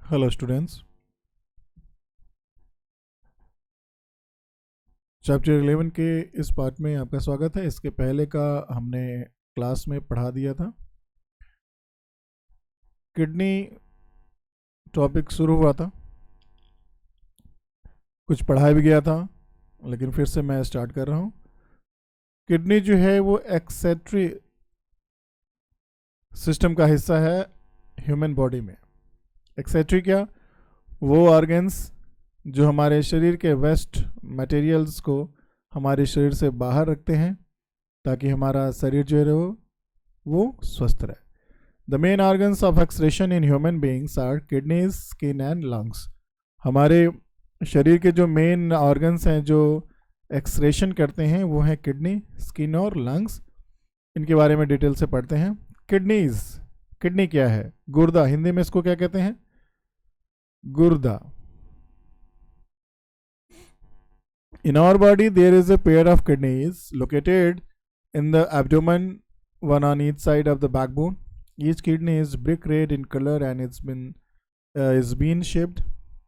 Hello students. Chapter 11 के इस part में आपका स्वागत है। इसके पहले का हमने क्लास में पढ़ा दिया था। किडनी टॉपिक शुरू हुआ था, कुछ पढ़ाया भी गया था, लेकिन फिर से मैं स्टार्ट कर रहा हूँ। किडनी जो है वो एक्सेक्रेटरी सिस्टम का हिस्सा है ह्यूमन बॉडी में। एक्सेक्रेटरी क्या? वो ऑर्गन्स जो हमारे शरीर के वेस्ट मटेरियल्स को हमारे शरीर से बाहर रखते हैं ताकि हमारा शरीर जो है वो स्वस्थ रहे। The main organs of excretion in human beings are kidneys, skin and lungs. हमारे शरीर के जो मेन ऑर्गन्स हैं जो एक्सक्रीशन करते हैं वो हैं किडनी, स्किन और लंग्स। इनके बारे में डिटेल से पढ़ते हैं। किडनीज, किडनी क्या है? गुर्दा, हिंदी में इसको क्या कहते हैं? गुर्दा। In our body, there is a pair of kidneys located in the abdomen, one on each side of the backbone. Each kidney is brick red in color and is bean shaped.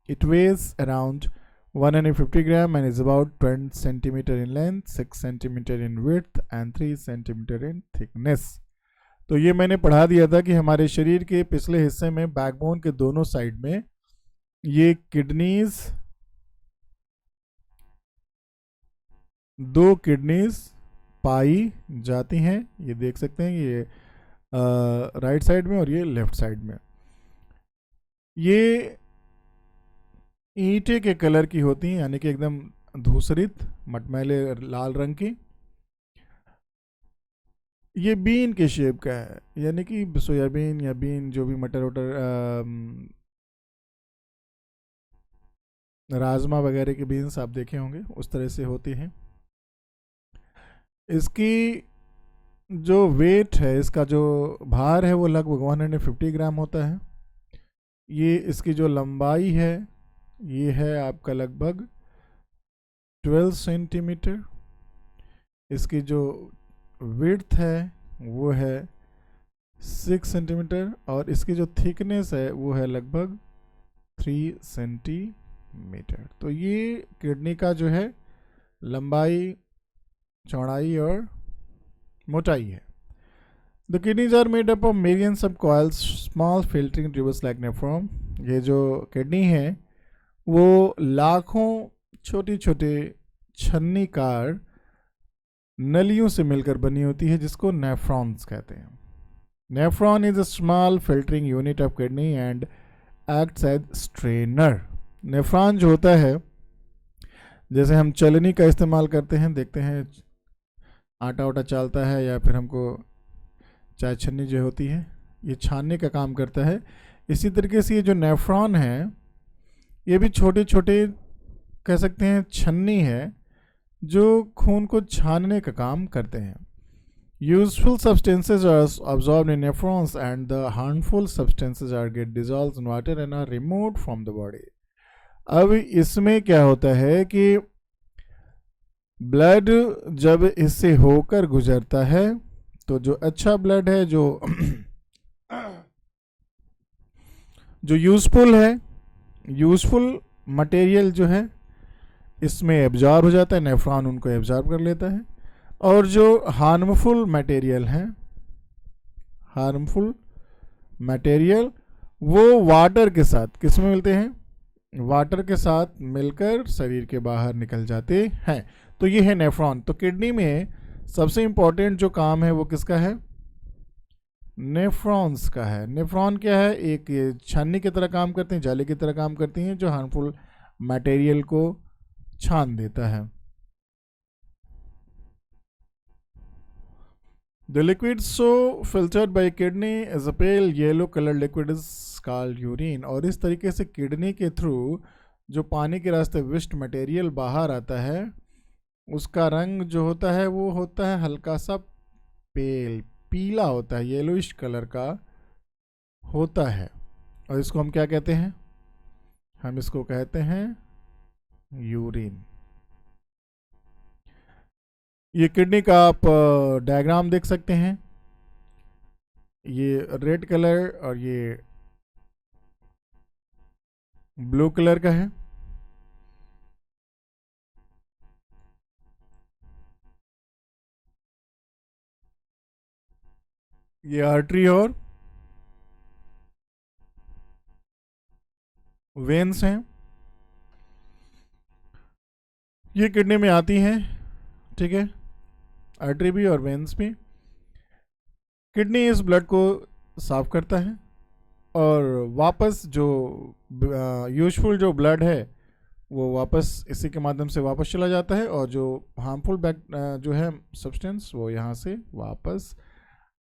It weighs around 150 gram and is about 20 centimeter in length, 6 centimeter in width and 3 centimeter in thickness. तो ये मैंने पढ़ा दिया था कि हमारे शरीर के पिछले हिस्से में बैकबोन के दोनों साइड में ये किडनीज, दो किडनीज पाई जाती हैं। ये देख सकते हैं, ये राइट साइड में और ये लेफ्ट साइड में। ये ईंटे के कलर की होती हैं, यानी कि एकदम धूसरित मटमैले लाल रंग की। ये बीन के शेप का है, यानी कि सोयाबीन या बीन, जो भी मटर वटर राजमा वगैरह के बीन्स आप देखे होंगे, उस तरह से होती हैं। इसकी जो वेट है, इसका जो भार है वो लगभग 150 ग्राम होता है। ये इसकी जो लंबाई है ये है आपका लगभग 12 सेंटीमीटर। इसकी जो विड्थ है वो है 6 सेंटीमीटर और इसकी जो थिकनेस है वो है लगभग 3 सेंटीमीटर। तो ये किडनी का जो है लंबाई, चौड़ाई और मोटाई है। The kidneys are made up of millions of coils, small filtering tubes like nephron. ये जो किडनी है वो लाखों छोटी छोटे छन्नीकार नलियों से मिलकर बनी होती है, जिसको नेफ्रॉन्स कहते हैं। Nephron is a small filtering unit of kidney and acts as strainer. Nephron जो होता है, जैसे हम चलनी का इस्तेमाल करते हैं, देखते हैं आटा वाटा चालता है या फिर हमको चाय छन्नी जो होती है ये छानने का काम करता है। इसी तरीके से ये जो नेफ्रॉन है ये भी छोटे छोटे कह सकते हैं छन्नी है जो खून को छानने का काम करते हैं। Useful substances are absorbed in nephrons and the harmful substances are get dissolved in water and are removed from the body. अब इसमें क्या होता है कि ब्लड जब इससे होकर गुजरता है तो जो अच्छा ब्लड है, जो यूजफुल है, यूजफुल मटेरियल जो है इसमें एब्जॉर्ब हो जाता है, नेफ्रॉन उनको एब्जॉर्ब कर लेता है। और जो हार्मफुल मटेरियल है, हार्मफुल मटेरियल वो वाटर के साथ किस में मिलते हैं? वाटर के साथ मिलकर शरीर के बाहर निकल जाते हैं। तो ये है नेफ्रॉन। तो किडनी में सबसे इंपॉर्टेंट जो काम है वो किसका है? नेफ्रॉन्स का है। नेफ्रॉन क्या है? एक ये छन्नी की तरह काम करते हैं, जाली की तरह काम करती हैं, जो हार्मफुल मटेरियल को छान देता है। The liquid so filtered by kidney is a pale yellow colored liquid is called urine। और इस तरीके से किडनी के थ्रू जो पानी के रास्ते वेस्ट मटेरियल बाहर आता है उसका रंग जो होता है वो होता है हल्का सा पेल, पीला होता है, येलोइश कलर का होता है। और इसको हम क्या कहते हैं? हम इसको कहते हैं यूरिन। ये किडनी का आप डायग्राम देख सकते हैं। ये रेड कलर और ये ब्लू कलर का है। ये आर्टरी और वेन्स हैं, ये किडनी में आती हैं, ठीक है, आर्टरी भी और वेन्स भी। किडनी इस ब्लड को साफ करता है और वापस जो यूजफुल जो ब्लड है वो वापस इसी के माध्यम से वापस चला जाता है, और जो हार्मफुल जो है सब्सटेंस वो यहाँ से वापस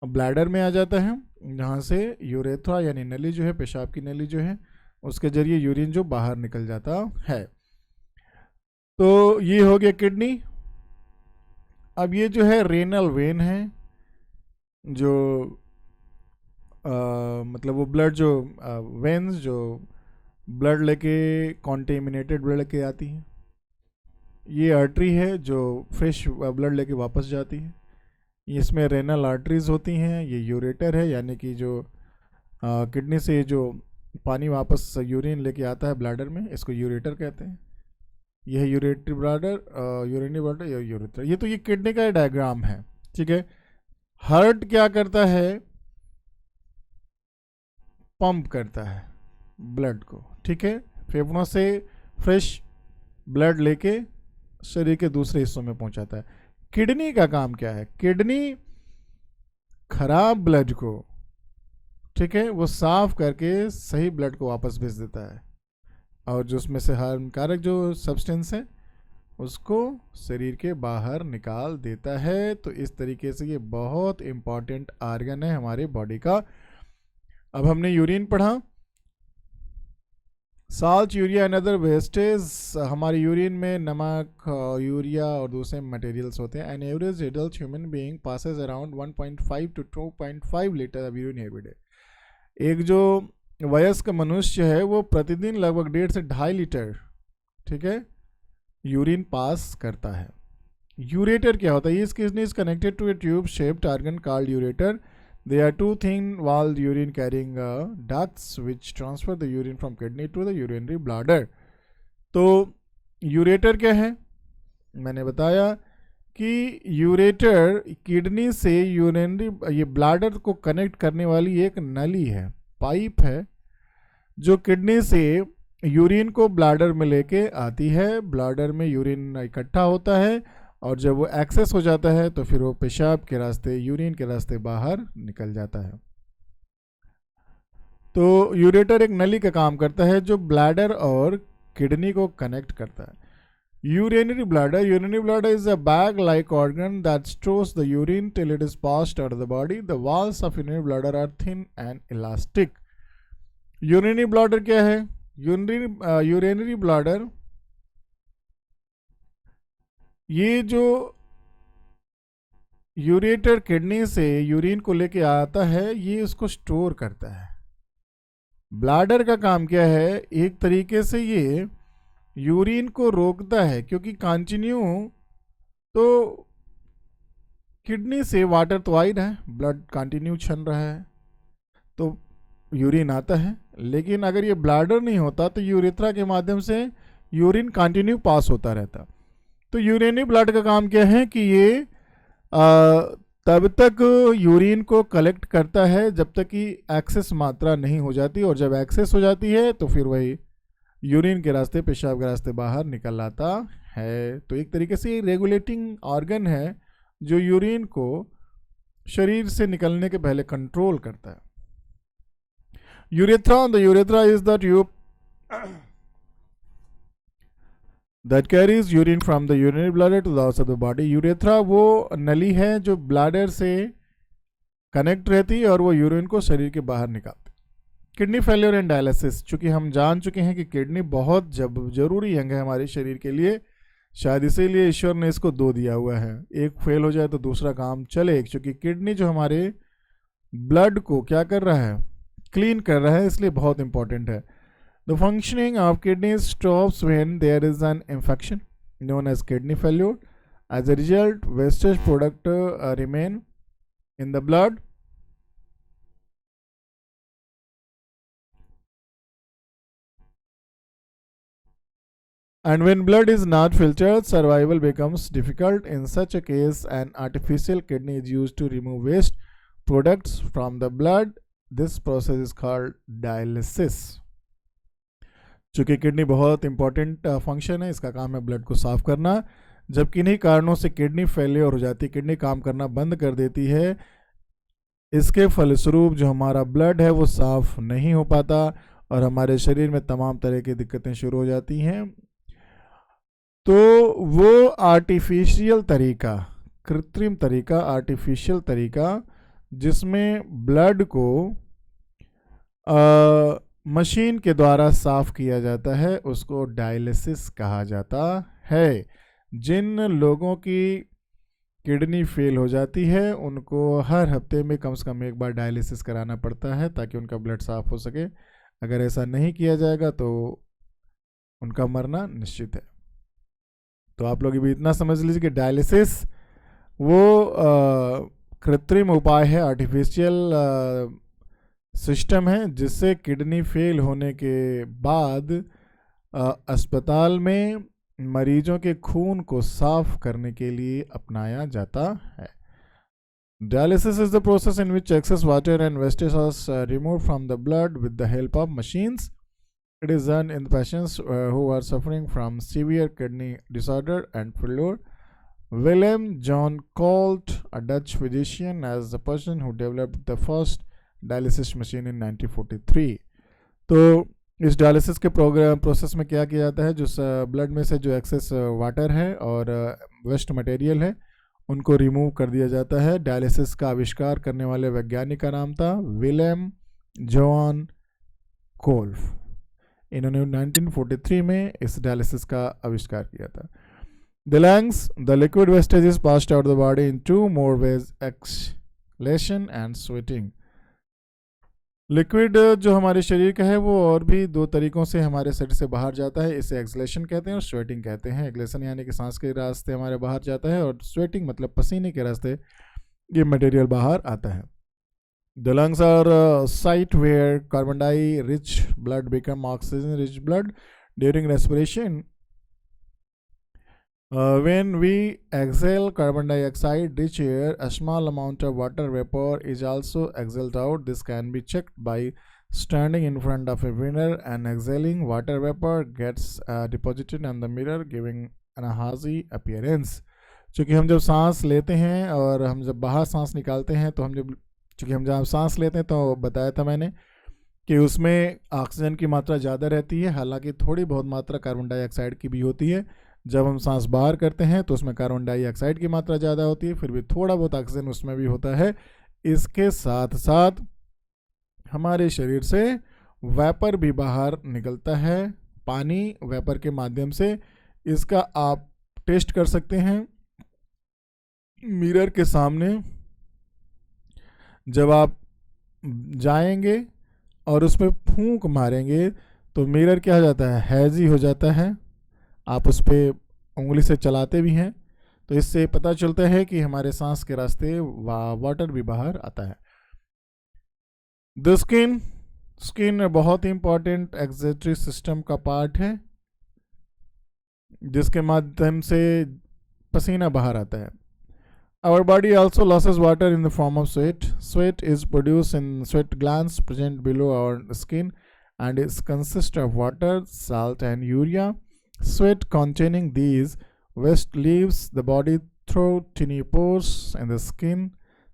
ब्लैडर में आ जाता है, जहाँ से यूरेथ्रा यानी नली जो है, पेशाब की नली जो है, उसके जरिए यूरिन जो बाहर निकल जाता है। तो ये हो गया किडनी। अब ये जो है रेनल वेन है, जो मतलब वो ब्लड जो वेन्स जो ब्लड लेके कॉन्टेमिनेटेड ब्लड लेके आती है। ये आर्टरी है जो फ्रेश ब्लड लेके वापस जाती है। इसमें रेनल आर्टरीज होती हैं। ये यूरेटर है, यानी कि जो किडनी से जो पानी वापस यूरिन लेके आता है ब्लैडर में, इसको यूरेटर कहते हैं। यह यूरेटरी ब्लैडर, यूरिनरी ब्लैडर या यूरेटर। ये तो ये किडनी का डायग्राम है, ठीक है। हार्ट क्या करता है? पंप करता है ब्लड को, ठीक है, फेफड़ों से फ्रेश ब्लड लेके शरीर के दूसरे हिस्सों में पहुंचाता है। किडनी का काम क्या है? किडनी खराब ब्लड को, ठीक है, वो साफ करके सही ब्लड को वापस भेज देता है, और जो उसमें से हानिकारक जो सब्सटेंस है उसको शरीर के बाहर निकाल देता है। तो इस तरीके से ये बहुत इंपॉर्टेंट आर्गन है हमारे बॉडी का। अब हमने यूरिन पढ़ा। Salt, urea and other wastage. हमारे यूरिन में नमक, यूरिया और दूसरे मटेरियल्स होते हैं। An average adult human being passes around 1.5 to 2.5 litre of urine every day. एक जो वयस्क मनुष्य है वो प्रतिदिन लगभग 1.5 से 2.5 लीटर, ठीक है, यूरिन पास करता है। यूरेटर क्या होता है? इस kidney is connected to a tube shaped organ called ureter. They are two thin-walled urine carrying ducts which transfer the urine from kidney to the urinary bladder. तो ureter क्या है? मैंने बताया कि यूरेटर किडनी से यूरिनरी ये bladder को connect करने वाली एक नली है, पाइप है, जो किडनी से यूरिन को ब्लैडर में लेके आती है। ब्लैडर में यूरिन इकट्ठा होता है, और जब वो एक्सेस हो जाता है तो फिर वो पेशाब के रास्ते, यूरिन के रास्ते बाहर निकल जाता है। तो यूरेटर एक नली का काम करता है जो ब्लैडर और किडनी को कनेक्ट करता है। Urinary bladder is a bag like organ that stores the urine till it is passed out of the body. The walls of urinary bladder are thin and elastic. Urinary bladder क्या है? Urinary bladder ये जो ureter kidney से urine को लेके आता है, ये उसको स्टोर करता है। ब्लैडर का काम क्या है? एक तरीके से ये यूरिन को रोकता है, क्योंकि कंटिन्यू तो किडनी से वाटर तो आ ही रहा है, ब्लड कंटिन्यू छन रहा है, तो यूरिन आता है। लेकिन अगर ये ब्लैडर नहीं होता तो यूरेथ्रा के माध्यम से यूरिन कंटिन्यू पास होता रहता। तो यूरिनरी ब्लड का काम क्या है कि ये तब तक यूरिन को कलेक्ट करता है जब तक कि एक्सेस मात्रा नहीं हो जाती, और जब एक्सेस हो जाती है तो फिर वही यूरिन के रास्ते, पेशाब के रास्ते बाहर निकल आता है। तो एक तरीके से रेगुलेटिंग ऑर्गन है जो यूरिन को शरीर से निकलने के पहले कंट्रोल करता है। Urethra, the urethra is the tube that carries urine from the urinary bladder to the outside of the body. Urethra वो नली है जो ब्लैडर से कनेक्ट रहती है और वो यूरिन को शरीर के बाहर निकालती। Kidney failure and dialysis. चूंकि हम जान चुके हैं कि किडनी बहुत जरूरी अंग है हमारे शरीर के लिए, शायद इसीलिए ईश्वर ने इसको दो दिया हुआ है, एक फेल हो जाए तो दूसरा काम चले। क्योंकि किडनी जो हमारे ब्लड को क्या कर रहा है? क्लीन कर रहा है, इसलिए बहुत इंपॉर्टेंट है। The functioning of kidneys stops when there is an infection known as kidney failure. As a result, wastage product remain in the blood. And when blood is not filtered, survival becomes difficult. In such a case, an artificial kidney is used to remove waste products from the blood. This process is called dialysis. चूँकि kidney बहुत important function है, इसका काम है blood को साफ करना। जब किन्हीं कारणों से किडनी फेलियर हो जाती है, किडनी काम करना बंद कर देती है, इसके फलस्वरूप जो हमारा ब्लड है वो साफ नहीं हो पाता और हमारे शरीर में तमाम तरह की दिक्कतें शुरू हो जाती हैं। तो वो आर्टिफिशियल तरीका, कृत्रिम तरीका, आर्टिफिशियल तरीका जिसमें ब्लड को मशीन के द्वारा साफ किया जाता है, उसको डायलिसिस कहा जाता है। जिन लोगों की किडनी फेल हो जाती है उनको हर हफ्ते में कम से कम एक बार डायलिसिस कराना पड़ता है ताकि उनका ब्लड साफ हो सके। अगर ऐसा नहीं किया जाएगा तो उनका मरना निश्चित है। तो आप लोग भी इतना समझ लीजिए कि डायलिसिस वो कृत्रिम उपाय है, आर्टिफिशियल सिस्टम है जिससे किडनी फेल होने के बाद अस्पताल में मरीजों के खून को साफ करने के लिए अपनाया जाता है। Dialysis is the process in which excess water and wastage are removed from the blood with the help of machines. It is done in patients who are suffering from severe kidney disorder and failure. Willem John Colt, a Dutch physician, as the person who developed the first dialysis machine in 1943. तो इस dialysis के process में क्या किया जाता है, जो blood में से जो एक्सेस वाटर है और वेस्ट मटेरियल है उनको रिमूव कर दिया जाता है। डायलिसिस का आविष्कार करने वाले वैज्ञानिक का नाम था विलेम जॉन कोल्फ। इन्होंने 1943 में इस डायलिसिस का आविष्कार किया था। The lungs, the liquid wastage is passed out of the body in two more ways: exhalation and sweating. Liquid जो हमारे शरीर का है वो और भी दो तरीकों से हमारे शरीर से बाहर जाता है। इसे एक्सलेशन कहते हैं और स्वेटिंग कहते हैं। एक्सलेशन यानी कि सांस के रास्ते हमारे बाहर जाता है और स्वेटिंग मतलब पसीने के रास्ते ये मटेरियल बाहर आता है। The lungs are site where carbon die rich blood become oxygen rich blood during respiration. When we exhale carbon dioxide rich air, a small amount of water vapor is also exhaled out. This can be checked by standing in front of a mirror and exhaling. Water vapor gets deposited on the mirror, giving an hazy appearance. चूँकि हम जब सांस लेते हैं और हम जब बाहर सांस निकालते हैं तो चूँकि हम जब सांस लेते हैं तो बताया था मैंने कि उसमें ऑक्सीजन की मात्रा ज़्यादा रहती है, हालांकि थोड़ी बहुत मात्रा कार्बन डाइऑक्साइड की भी होती है। जब हम सांस बाहर करते हैं तो उसमें कार्बन डाइऑक्साइड की मात्रा ज़्यादा होती है, फिर भी थोड़ा बहुत ऑक्सीजन उसमें भी होता है। इसके साथ साथ हमारे शरीर से वेपर भी बाहर निकलता है, पानी वेपर के माध्यम से। इसका आप टेस्ट कर सकते हैं मिरर के सामने। जब आप जाएंगे और उस पर फूंक मारेंगे तो मिरर क्या हो जाता है, हैजी हो जाता है। आप उस पर उंगली से चलाते भी हैं तो इससे पता चलता है कि हमारे सांस के रास्ते वाटर भी बाहर आता है। द स्किन बहुत ही इंपॉर्टेंट एक्सक्रीटरी सिस्टम का पार्ट है जिसके माध्यम से पसीना बाहर आता है। Our body also loses water in the form of sweat. Sweat is produced in sweat glands present below our skin and it consists of water, salt and urea. Sweat containing these waste leaves the body through tiny pores in the skin.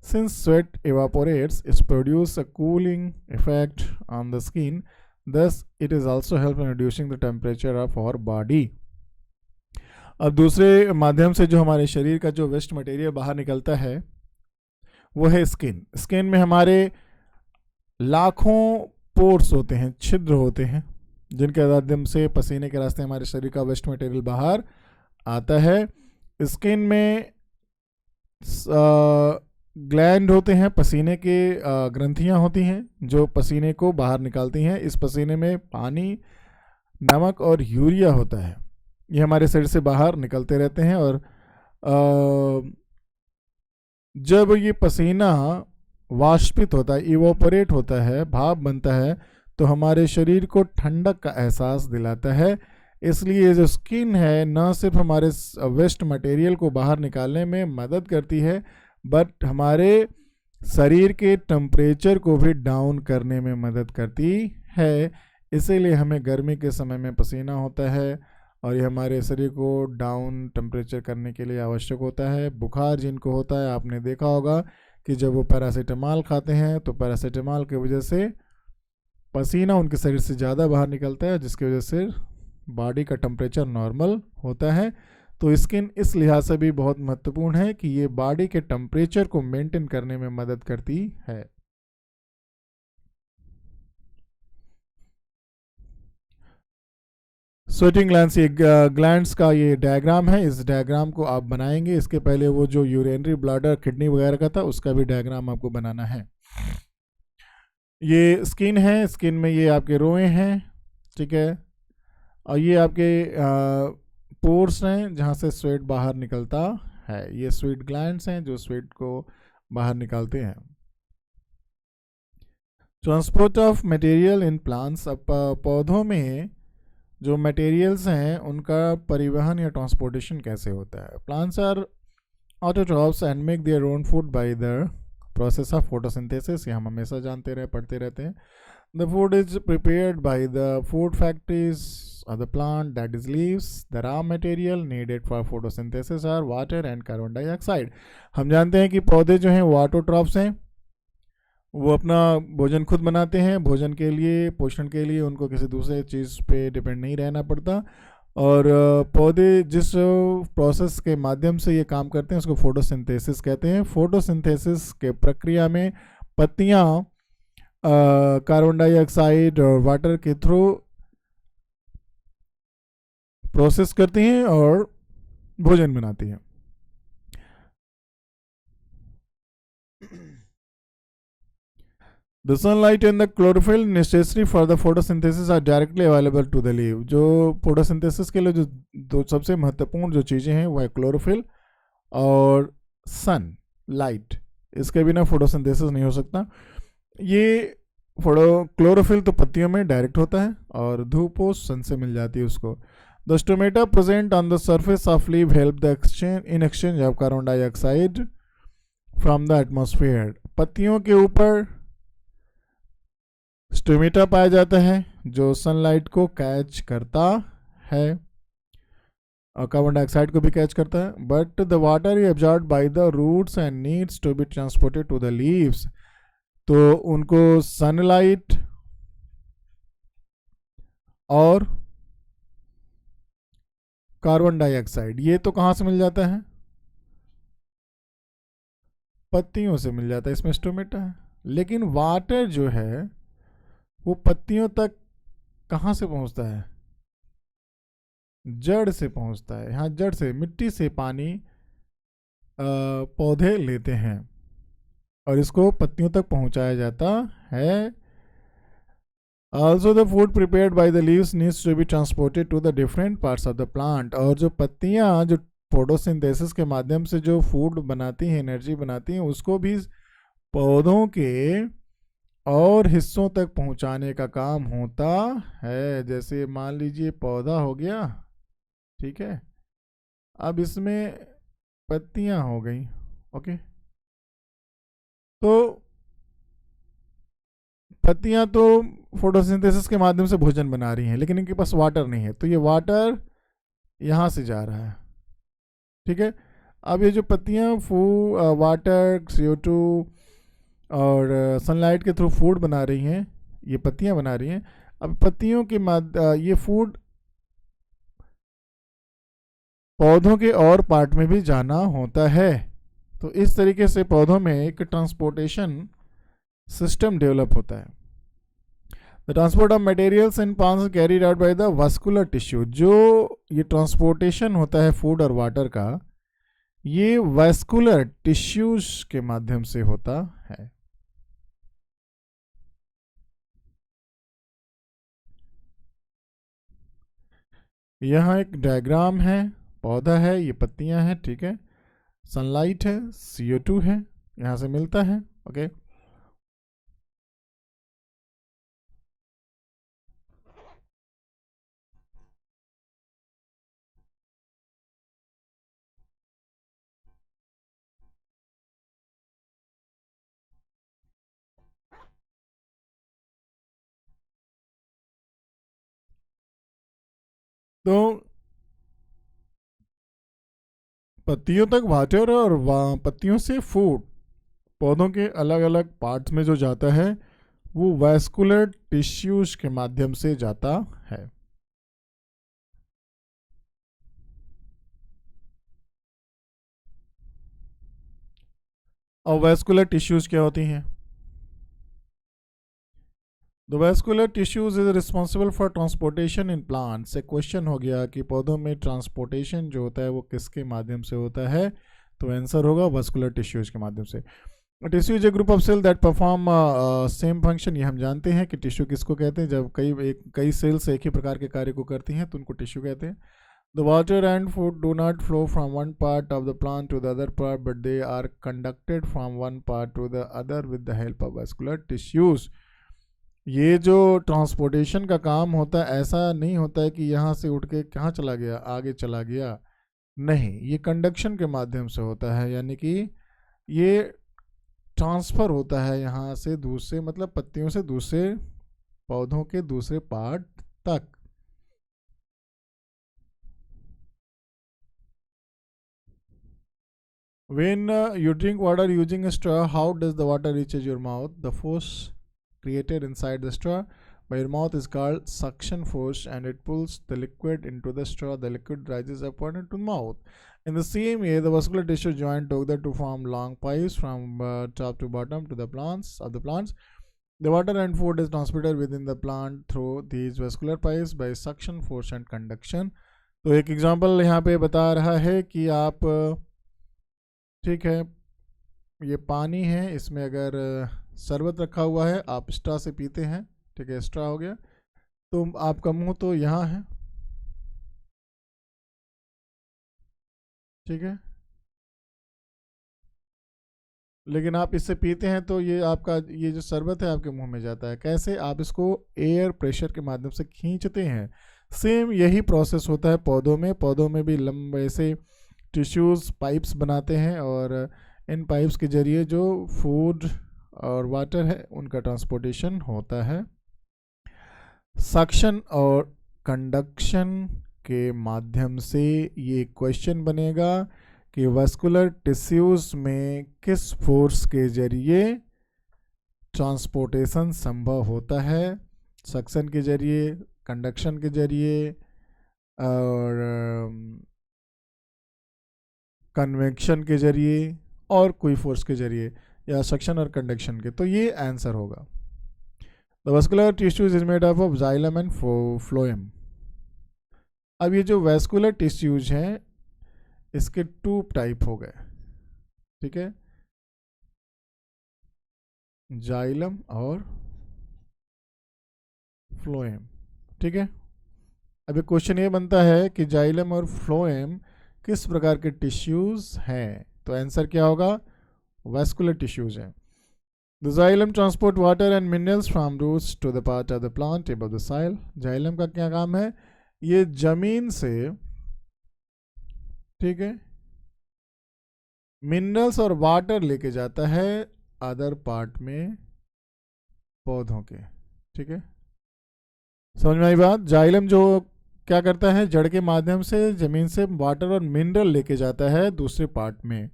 Since sweat evaporates, it produces a cooling effect on the skin. Thus, it is also help in reducing the temperature of our body. अब दूसरे माध्यम से जो हमारे शरीर का जो waste material बाहर निकलता है वो है स्किन। स्किन में हमारे लाखों पोर्स होते हैं, छिद्र होते हैं, जिनके माध्यम से पसीने के रास्ते हमारे शरीर का वेस्ट मटेरियल बाहर आता है। स्किन में ग्लैंड होते हैं, पसीने के ग्रंथियां होती हैं जो पसीने को बाहर निकालती हैं। इस पसीने में पानी, नमक और यूरिया होता है। ये हमारे शरीर से बाहर निकलते रहते हैं और जब ये पसीना वाष्पित होता है, इवोपरेट होता है, भाप बनता है, तो हमारे शरीर को ठंडक का एहसास दिलाता है। इसलिए जो स्किन है न सिर्फ हमारे वेस्ट मटेरियल को बाहर निकालने में मदद करती है, बट हमारे शरीर के टेम्परेचर को भी डाउन करने में मदद करती है। इसीलिए हमें गर्मी के समय में पसीना होता है और ये हमारे शरीर को डाउन टेम्परेचर करने के लिए आवश्यक होता है। बुखार जिनको होता है, आपने देखा होगा कि जब वो पैरासीटामॉल खाते हैं तो पैरासीटामॉल की वजह से पसीना उनके शरीर से ज़्यादा बाहर निकलता है, जिसकी वजह से बॉडी का टेम्परेचर नॉर्मल होता है। तो स्किन इस लिहाज से भी बहुत महत्वपूर्ण है कि ये बॉडी के टेम्परेचर को मेंटेन करने में मदद करती है। स्वेटिंग ग्लैंड्स, ये ग्लैंड्स का ये डायग्राम है। इस डायग्राम को आप बनाएंगे। इसके पहले वो जो यूरिनरी ब्लैडर किडनी वगैरह का था उसका भी डायग्राम आपको बनाना है। ये स्किन है, स्किन में ये आपके रोए हैं, ठीक है, और ये आपके पोर्स हैं जहाँ से स्वेट बाहर निकलता है। ये स्वेट ग्लैंड्स हैं जो स्वेट को बाहर निकालते हैं। Transport of material in plants, अब पौधों में जो मटेरियल्स हैं उनका परिवहन या ट्रांसपोर्टेशन कैसे होता है। Plants are autotrophs and make their own food by the process of photosynthesis. ये हम हमेशा जानते रहे, पढ़ते रहते हैं। The food is prepared by the food factories of the plant, that is leaves. The raw material needed for photosynthesis are water and carbon dioxide. हम जानते हैं कि पौधे जो हैं वो ऑटोट्रॉप्स हैं, वो अपना भोजन खुद बनाते हैं। भोजन के लिए, पोषण के लिए उनको किसी दूसरे चीज़ पे डिपेंड नहीं रहना पड़ता। और पौधे जिस प्रोसेस के माध्यम से ये काम करते हैं उसको फोटोसिंथेसिस कहते हैं। फोटोसिंथेसिस के प्रक्रिया में पत्तियाँ कार्बन डाइऑक्साइड और वाटर के थ्रू प्रोसेस करती हैं और भोजन बनाती हैं। The sunlight and the chlorophyll necessary for the photosynthesis are directly available to the leaf. जो photosynthesis के लिए जो दो सबसे महत्वपूर्ण जो चीज़ें हैं वो है क्लोरोफिल और सन लाइट। इसके बिना फोटोसिंथेसिस नहीं हो सकता। ये क्लोरोफिल तो पत्तियों में डायरेक्ट होता है और धूप सन से मिल जाती है उसको। The stomata present on the surface of leaf help the exchange of carbon dioxide from the atmosphere. पत्तियों के ऊपर स्टोमेटा पाया जाता है जो सनलाइट को कैच करता है और कार्बन डाइऑक्साइड को भी कैच करता है। But the water is absorbed by the roots and needs to be transported to the leaves. तो उनको सनलाइट और कार्बन डाइऑक्साइड ये तो कहाँ से मिल जाता है, पत्तियों से मिल जाता है, इसमें स्टोमेटा है। लेकिन वाटर जो है वो पत्तियों तक कहाँ से पहुँचता है, जड़ से पहुँचता है। यहाँ जड़ से, मिट्टी से पानी पौधे लेते हैं और इसको पत्तियों तक पहुँचाया जाता है। Also the food prepared by the leaves needs to be transported to the different parts of the plant. और जो पत्तियाँ जो फोटोसिंथेसिस के माध्यम से जो फूड बनाती हैं, एनर्जी बनाती हैं, उसको भी पौधों के और हिस्सों तक पहुंचाने का काम होता है। जैसे मान लीजिए पौधा हो गया, ठीक है, अब इसमें पत्तियां हो गई, ओके। तो पत्तियां तो फोटोसिंथेसिस के माध्यम से भोजन बना रही हैं, लेकिन इनके पास वाटर नहीं है, तो ये वाटर यहाँ से जा रहा है, ठीक है। अब ये जो पत्तियाँ वाटर, CO2 और सनलाइट के थ्रू फूड बना रही हैं, ये पत्तियाँ बना रही हैं। अब पत्तियों के ये फूड पौधों के और पार्ट में भी जाना होता है। तो इस तरीके से पौधों में एक ट्रांसपोर्टेशन सिस्टम डेवलप होता है। The transport of materials in plants carried out by the vascular tissue. जो ये ट्रांसपोर्टेशन होता है फूड और वाटर का, ये वास्कुलर टिश्यूज के माध्यम से होता है। यहाँ एक डायग्राम है, पौधा है, ये पत्तियां हैं, ठीक है, सनलाइट है, CO2 है, यहाँ से मिलता है, ओके। तो पत्तियों तक वाटर और पत्तियों से फूड पौधों के अलग अलग पार्ट्स में जो जाता है वो वैस्कुलर टिश्यूज के माध्यम से जाता है। और वैस्कुलर टिश्यूज क्या होती हैं? The vascular tissues is responsible for transportation in plants. एक क्वेश्चन हो गया कि पौधों में ट्रांसपोर्टेशन जो होता है वो किसके माध्यम से होता है, तो आंसर होगा वैस्कुलर टिश्यूज के माध्यम से। Tissue is a group of cell that perform same function. ये हम जानते हैं कि टिश्यू किसको कहते हैं, जब कई सेल्स एक ही प्रकार के कार्य को करती हैं तो उनको टिश्यू कहते हैं। The water and food do not flow from one part of the plant to the other part but they are conducted from one part to the other with the help of vascular tissues. ये जो transportation का काम होता है ऐसा नहीं होता है कि यहाँ से उठ के कहाँ चला गया, आगे चला गया, नहीं, ये कंडक्शन के माध्यम से होता है, यानी कि ये ट्रांसफ़र होता है यहाँ से दूसरे, मतलब पत्तियों से दूसरे पौधों के दूसरे पार्ट तक। When you drink water using a straw, how does the water reaches your mouth? The force created inside the straw by your mouth is called suction force, and it pulls the liquid into the straw. The liquid rises upward into the mouth. In the same way, the vascular tissue join together to form long pipes from top to bottom to the plants of the plants. The water and food is transmitted within the plant through these vascular pipes by suction force and conduction. तो एक example यहाँ पे बता रहा है कि आप, ठीक है, ये पानी है, इसमें अगर शरबत रखा हुआ है, आप स्ट्रॉ से पीते हैं, ठीक है, स्ट्रॉ हो गया, तो आपका मुंह तो यहाँ है, ठीक है, लेकिन आप इससे पीते हैं तो ये आपका ये जो शरबत है आपके मुंह में जाता है। कैसे? आप इसको एयर प्रेशर के माध्यम से खींचते हैं। सेम यही प्रोसेस होता है पौधों में। पौधों में भी लंबे से टिश्यूज़ पाइप्स बनाते हैं और इन पाइप्स के जरिए जो फूड और वाटर है उनका ट्रांसपोर्टेशन होता है। सक्शन और कंडक्शन के माध्यम से ये क्वेश्चन बनेगा कि वैस्कुलर टिश्यूज में किस फोर्स के जरिए ट्रांसपोर्टेशन संभव होता है? सक्शन के जरिए, कंडक्शन के जरिए और कन्वेक्शन के जरिए और कोई फोर्स के जरिए, या सक्शन और कंडक्शन के। तो ये आंसर होगा। The vascular tissues is made up of xylem and phloem. अब ये जो वैस्कुलर टिश्यूज हैं इसके टू टाइप हो गए, ठीक है, जाइलम और फ्लोएम, ठीक है। अब एक क्वेश्चन ये बनता है कि जाइलम और फ्लोएम किस प्रकार के टिश्यूज हैं, तो आंसर क्या होगा? वैस्कुलर टिश्यूज हैं। The xylem transport water and minerals from roots to the part of the plant above the soil. Xylem का क्या काम है? ये जमीन से, ठीक है, मिनरल्स और वाटर लेके जाता है अदर पार्ट में पौधों के, ठीक है, समझ में आई बात? जाइलम जो क्या करता है, जड़ के माध्यम से जमीन से वाटर और मिनरल लेके जाता है दूसरे पार्ट में,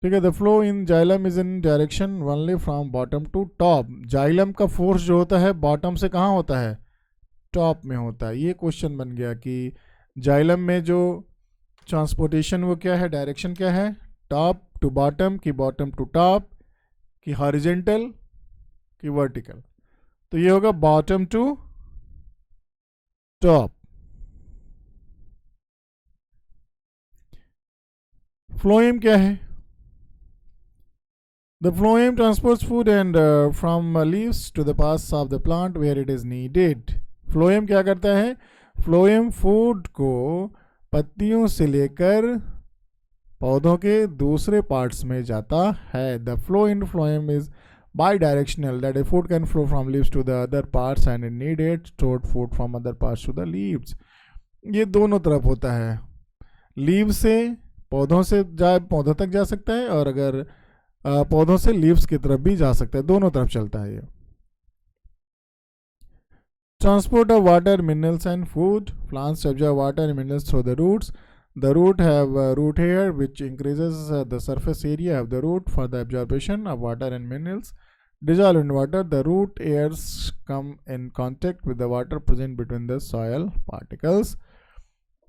ठीक है। The flow in xylem is in direction only from bottom to top. Xylem का फोर्स जो होता है बॉटम से कहाँ होता है? टॉप में होता है। ये क्वेश्चन बन गया कि जाइलम में जो ट्रांसपोर्टेशन वो क्या है, डायरेक्शन क्या है? टॉप टू बॉटम की बॉटम टू टॉप की हॉरिजेंटल की वर्टिकल। तो ये होगा बॉटम टू टॉप। फ्लोएम क्या है? The phloem transports food and from leaves to the parts of the plant where it is needed. Phloem क्या करता है? Phloem फूड को पत्तियों से लेकर पौधों के दूसरे पार्ट्स में जाता है। The flow in phloem is bidirectional, that a food can flow from leaves to the other parts and it needed stored food from other parts to the leaves. ये दोनों तरफ होता है। लीव से पौधों से पौधों तक जा सकता है और अगर पौधों से लीव्स की तरफ भी जा सकता है, दोनों तरफ चलता है ये। Transport of water, minerals and food. Plants absorb water and minerals through the roots. The root have root hair which increases the surface area of the root for the absorption of water and minerals. Dissolved in water, the root hairs come in contact with the water present between the soil particles.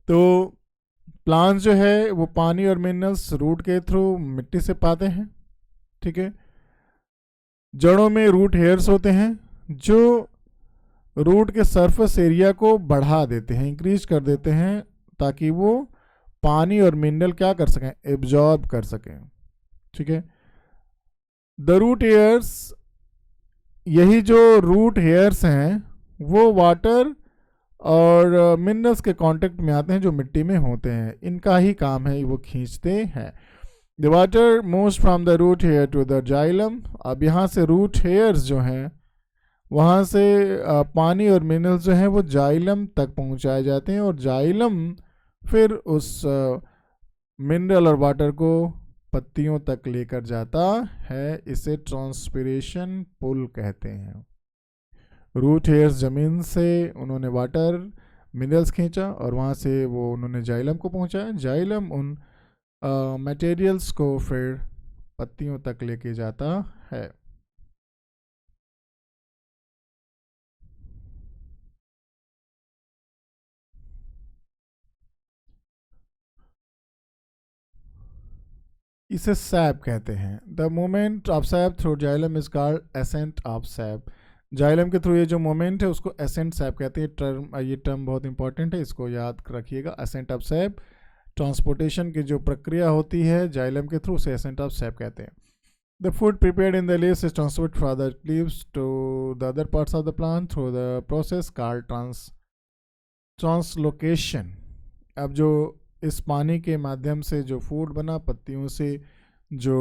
तो plants जो है वो पानी और minerals root के through मिट्टी से पाते हैं, ठीक है। जड़ों में रूट हेयर्स होते हैं जो रूट के सरफेस एरिया को बढ़ा देते हैं, इंक्रीज कर देते हैं, ताकि वो पानी और मिनरल क्या कर सकें, एब्जॉर्ब कर सकें, ठीक है। द रूट हेयर्स, यही जो रूट हेयर्स हैं वो वाटर और मिनरल्स के कांटेक्ट में आते हैं जो मिट्टी में होते हैं, इनका ही काम है, वो खींचते हैं। The water moves from the root hair to the xylem. अब यहाँ से रूट हेयर्स जो हैं वहाँ से पानी और मिनरल्स जो हैं वो जाइलम तक पहुँचाए जाते हैं, और जाइलम फिर उस मिनरल और वाटर को पत्तियों तक लेकर जाता है। इसे ट्रांसपिरेशन पुल कहते हैं। रूट हेयर्स ज़मीन से उन्होंने वाटर मिनरल्स खींचा और वहाँ से वो उन्होंने जाइलम को पहुँचाया। जाइलम उन मटेरियल्स को फिर पत्तियों तक लेके जाता है। इसे सैप कहते हैं। The moment of SAP through xylem is called ascent of SAP. Xylem के थ्रू ये जो मोमेंट है उसको एसेंट सैप कहते हैं। ये टर्म बहुत इंपॉर्टेंट है, इसको याद रखिएगा। एसेंट ऑफ सैप, ट्रांसपोर्टेशन की जो प्रक्रिया होती है जाइलम के थ्रू, उसे एसेंट ऑफ सैप कहते हैं। The food prepared in the leaves is transferred from the leaves to the other parts of the plant through the process called translocation. अब जो इस पानी के माध्यम से जो फूड बना, पत्तियों से जो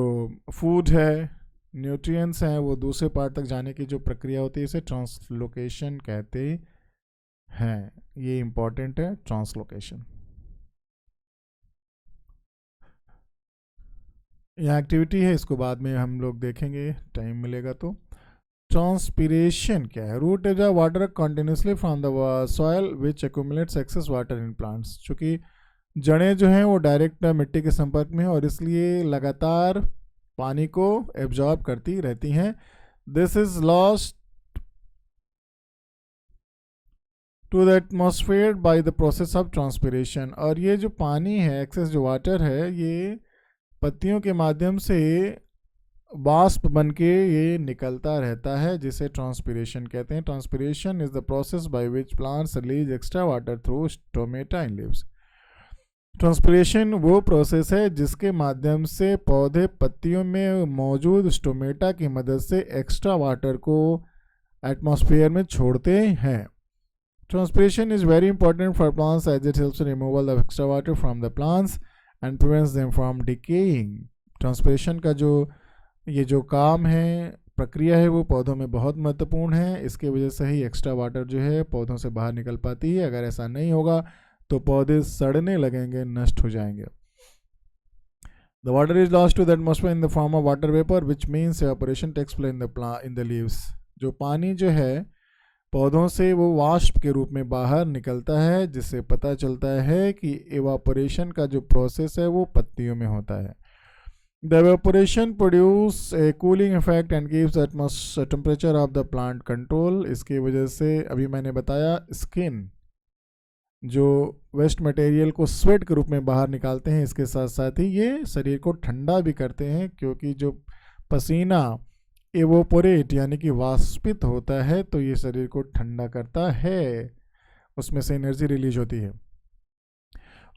फूड है, न्यूट्रिएंट्स हैं, वो दूसरे पार्ट तक जाने की जो प्रक्रिया होती है इसे ट्रांसलोकेशन कहते हैं। ये इंपॉर्टेंट है, ट्रांसलोकेशन। यह एक्टिविटी है, इसको बाद में हम लोग देखेंगे, टाइम मिलेगा तो। ट्रांसपिरेशन क्या है? Root is water continuously from the soil which accumulates excess water in plants. चूँकि जड़ें जो हैं वो डायरेक्ट मिट्टी के संपर्क में हैं और इसलिए लगातार पानी को एब्जॉर्ब करती रहती हैं। This is lost to the atmosphere by the process of transpiration. और ये जो पानी है, एक्सेस जो वाटर है, ये पत्तियों के माध्यम से वाष्प बन के ये निकलता रहता है, जिसे ट्रांसपिरेशन कहते हैं। Transpiration is the process by which plants release extra water through stomata in leaves. Transpiration वो प्रोसेस है जिसके माध्यम से पौधे पत्तियों में मौजूद स्टोमेटा की मदद से एक्स्ट्रा वाटर को एटमॉस्फेयर में छोड़ते हैं। Transpiration is very important for plants as it helps removal of extra water from the plants and prevents them from decaying. Transpiration का ये जो काम है, प्रक्रिया है, वो पौधों में बहुत महत्वपूर्ण है। इसके वजह से ही एक्स्ट्रा वाटर जो है पौधों से बाहर निकल पाती है। अगर ऐसा नहीं होगा तो पौधे सड़ने लगेंगे, नष्ट हो जाएंगे। The water is lost to the atmosphere in the form of water vapor, which means evaporation takes place in the leaves. जो पानी जो है पौधों से वो वाष्प के रूप में बाहर निकलता है, जिससे पता चलता है कि evaporation का जो प्रोसेस है वो पत्तियों में होता है। The evaporation produce a cooling effect and keeps the atmosphere temperature of the plant control. इसकी वजह से अभी मैंने बताया, स्किन जो वेस्ट मटेरियल को स्वेट के रूप में बाहर निकालते हैं, इसके साथ साथ ही ये शरीर को ठंडा भी करते हैं, क्योंकि जो पसीना एवोपोरेट यानी कि वाष्पित होता है तो ये शरीर को ठंडा करता है, उसमें से एनर्जी रिलीज होती है।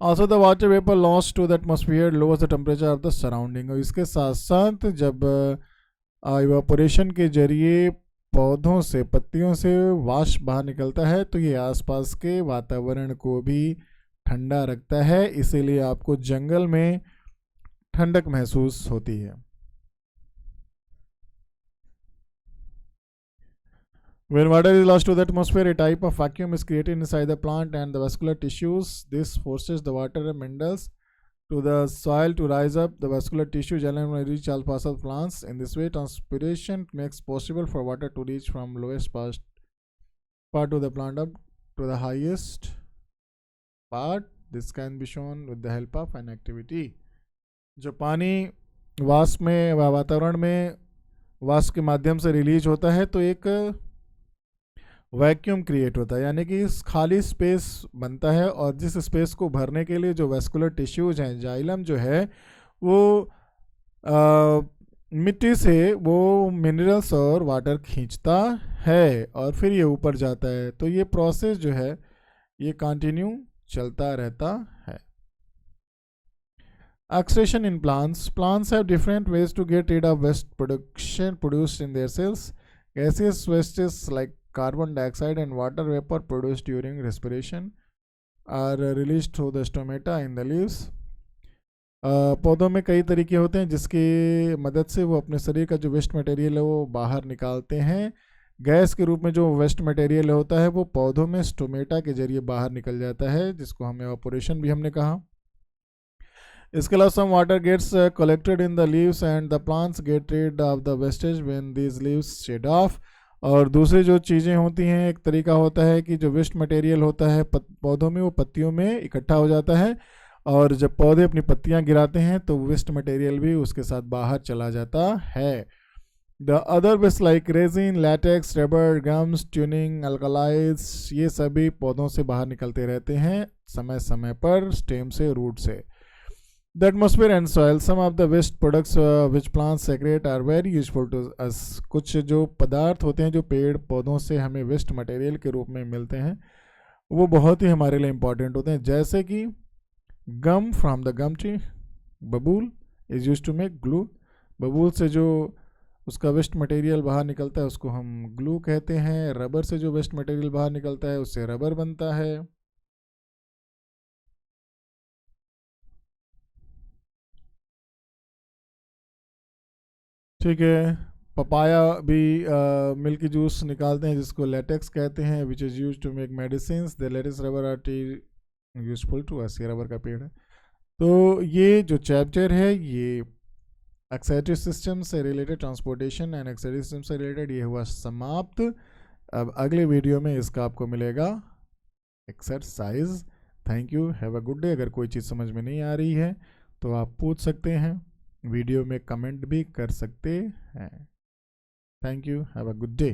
Also the water vapour lost to the atmosphere lowers the temperature of the surrounding. और इसके साथ साथ जब इवापोरेशन के जरिए पौधों से, पत्तियों से वाष्प बाहर निकलता है तो ये आसपास के वातावरण को भी ठंडा रखता है, इसीलिए आपको जंगल में ठंडक महसूस होती है। When water is lost to the atmosphere, a type of vacuum is created inside the plant and the vascular tissues. This forces the water minerals to the soil to rise up. The vascular tissue generally reach all parts of plants. In this way, transpiration makes possible for water to reach from lowest part part of the plant up to the highest part. This can be shown with the help of an activity. जो पानी वाष्प में वातावरण में वाष्प के माध्यम से रिलीज होता है तो एक वैक्यूम क्रिएट होता है, यानी कि खाली स्पेस बनता है, और जिस स्पेस को भरने के लिए जो वेस्कुलर टिश्यूज हैं, जाइलम जो है वो मिट्टी से वो मिनरल्स और वाटर खींचता है और फिर ये ऊपर जाता है। तो ये प्रोसेस जो है ये कंटिन्यू चलता रहता है। Oxidation in plants. Plants have different ways to get rid of waste produced in their cells. Gaseous wastes like carbon dioxide and water vapor produced during respiration are released through the stomata in the leaves. पौधों में कई तरीके होते हैं जिसकी मदद से वो अपने शरीर का जो वेस्ट मटेरियल है वो बाहर निकालते हैं। गैस के रूप में जो वेस्ट मटेरियल होता है वो पौधों में स्टोमेटा के जरिए बाहर निकल जाता है, जिसको हम एवापोरेशन भी हमने कहा। इसके अलावा some water gets collected in the leaves and the plants get rid of the wastage when these leaves shed off. और दूसरी जो चीज़ें होती हैं, एक तरीका होता है कि जो वेस्ट मटेरियल होता है पौधों में वो पत्तियों में इकट्ठा हो जाता है, और जब पौधे अपनी पत्तियां गिराते हैं तो वेस्ट मटेरियल भी उसके साथ बाहर चला जाता है। The other waste like resin, latex, rubber, gums, tannins, alkaloids, ये सभी पौधों से बाहर निकलते रहते हैं समय समय पर, स्टेम से, रूट से। The atmosphere and soil. Some of the waste products which plants secrete are very useful to us. कुछ जो पदार्थ होते हैं जो पेड़ पौधों से हमें वेस्ट मटेरियल के रूप में मिलते हैं वो बहुत ही हमारे लिए इम्पॉर्टेंट होते हैं, जैसे कि gum from the gum tree, babul is use to make glue. बबूल से जो उसका वेस्ट मटेरियल बाहर निकलता है उसको हम ग्लू कहते हैं। रबर से जो वेस्ट मटेरियल बाहर निकलता है उससे रबर बनता है। ठीक है, पपाया भी मिल्की जूस निकालते हैं जिसको लेटेक्स कहते हैं, which is use to make medicine. The latex rubber are tea useful to us. ये रबर का पेड़ है। तो ये जो चैप्टर है ये एक्साइटिव सिस्टम से रिलेटेड, ट्रांसपोर्टेशन एंड एक्साइटिव सिस्टम से रिलेटेड, ये हुआ समाप्त। अब अगले वीडियो में इसका आपको मिलेगा exercise. Thank you, have a good day. अगर कोई चीज़ समझ में नहीं आ रही है तो आप पूछ सकते हैं, वीडियो में कमेंट भी कर सकते हैं। Thank you, have a good day.